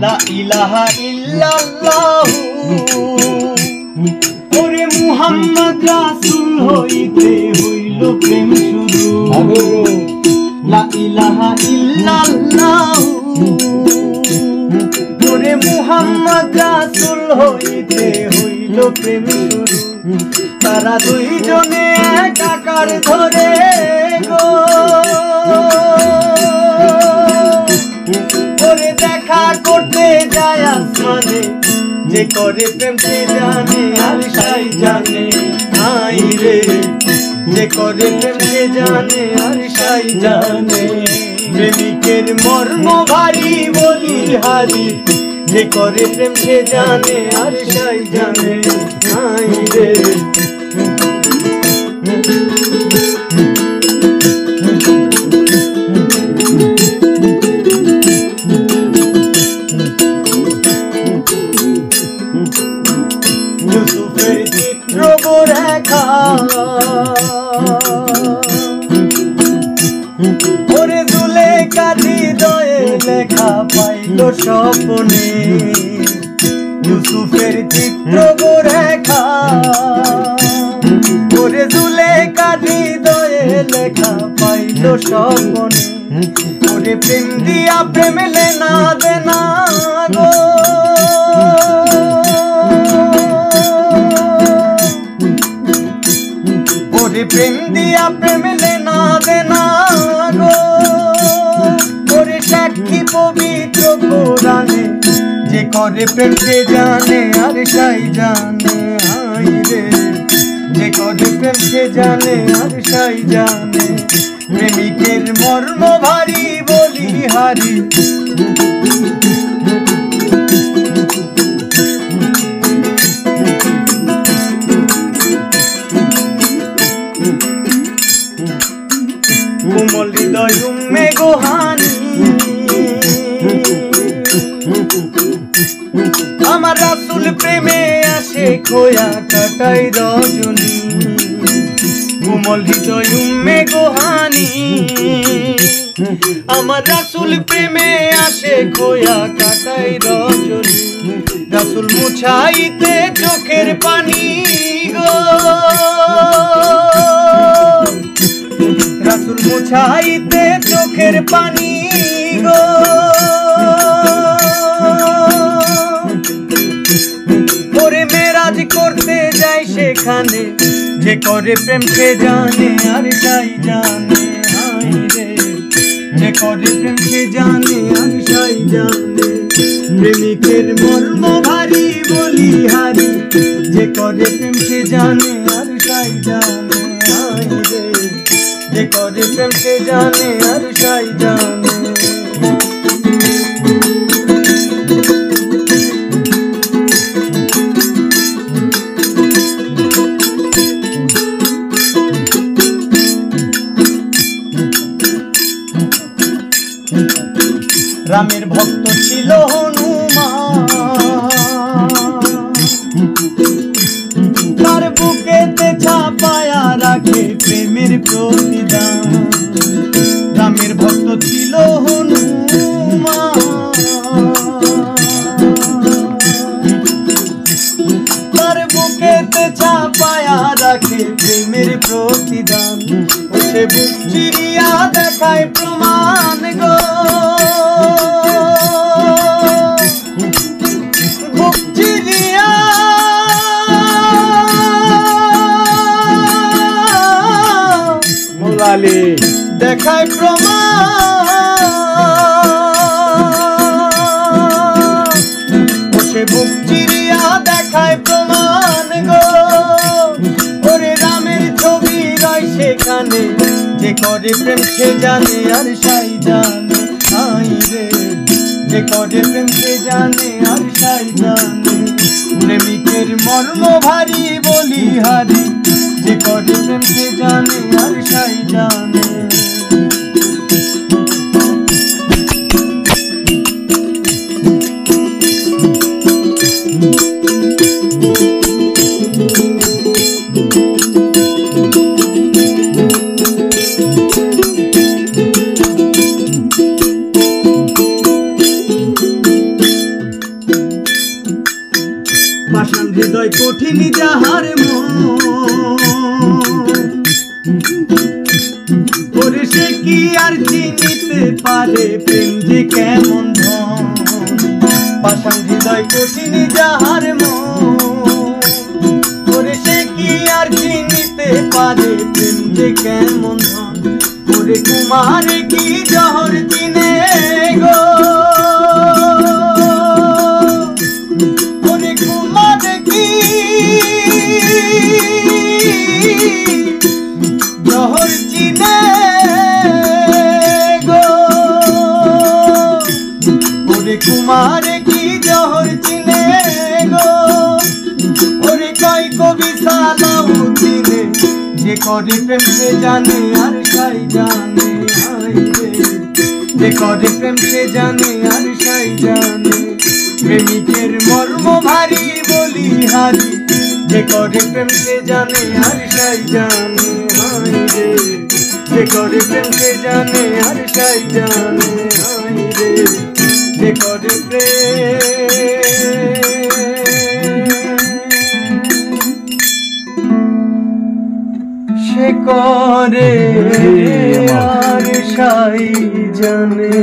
লা ইলাহা ইল্লাল্লাহু ওরে মুহাম্মদ রাসূল হইতে হইল প্রেম শুরু লা ইলাহা ইল্লাল্লাহু ওরে মুহাম্মদ রাসূল হইতে হইল প্রেম শুরু তারা দুইজনে একাকার ধরে গো ওরে দেখা করতে যায় আসমানে যে করে প্রেম সে জানে আর সাই জানে আই রে যে করে প্রেম সে জানে আর সাই জানে প্রেমিকের মর্ম ভারী বলি হারি যে করে প্রেম সে জানে আর সাই জানে আই রে ইউসুফের চিত্র রেখা ওরে জুলেখার হৃদয়ে লেখা পাইল স্বপ্নে ইউসুফের চিত্র রেখা ওরে জুলেখার হৃদয়ে লেখা পাইল স্বপ্নে ওরে প্রেম দিয়া প্রেম লেনা দেনা গো ওরে প্রেম দিয়া প্রেম লেনা দেনা গো ওরে সাক্ষী পবিত্র কোরআনে যে করে প্রেম সে জানে আর সাই জানে আই রে যে করে প্রেম সে জানে আর সাই জানে প্রেমিকের মর্ম ভারী বলি হারি কোমল হৃদয় উম্মে গোহানি আমার রাসূল প্রেমে আসে খোয়া কাটাই রজনী কোমল হৃদয় উম্মে গোহানি আমার রাসূল প্রেমে আসে খোয়া কাটাই রজনী রাসূল মুছাইতে চোখের পানি গো রাসূল মুছাইতে চোখের পানি গো ওরে মেরাজ করতে যায় সেখানে যে করে প্রেম সে জানে আর সাই জানে হাই রে যে করে প্রেম সে জানে আর সাই জানে প্রেমিকের মর্ম ভারী বলি হারি যে করে প্রেম সে জানে আর সাই জানে হাই রে যে করে প্রেম সে জানে আর সাই জানে রামের ভক্ত ছিল হনুমান তার বুকেতে ছাপায়া রাখে প্রেমের প্রতিদান রামের ভক্ত ছিল হনুমান তার বুকেতে ছাপায়া রাখে প্রেমের প্রতিদান সে বুক চিরিয়া দেখায় প্রমাণ গো বুক চিরিয়া মোলালি দেখায় প্রমাণ সে বুক চিরিয়া দেখায় প্রমাণ গো ওরে রামের ছবি রয় সেখানে যে করে প্রেম সে জানে আর সাই জানে আই রে যে করে প্রেম সে জানে আর সাই জানে প্রেমিকের মর্ম ভারী বলি হারি যে করে প্রেম সে জানে আর সাই জানে হৃদয় কঠিন যাহার মন ওরে সে কি আর চিনিতে পারে প্রেম যে কেমন ধন পাষাণ হৃদয় কঠিন যাহার মন ওরে সে কি আর চিনিতে পারে প্রেম যে কেমন ধন ওরে কুমার কি জহর চিনে গো ওরে কুমার কি জহর চিনে গো ওরে কুমার কি জহর চিনে গো ওরে কয় কবি সালাউদ্দিনে যে করে প্রেম সে জানে আর সাই জানে হায় রে যে করে প্রেম সে জানে আর সাই জানে প্রেমিকের মর্ম ভারী বলি হারি যে করে প্রেম সে জানে আর সাই জানে হায় রে যে করে প্রেম সে জানে আর সাই জানে হায় রে যে করে সে করে আর সাই জানে।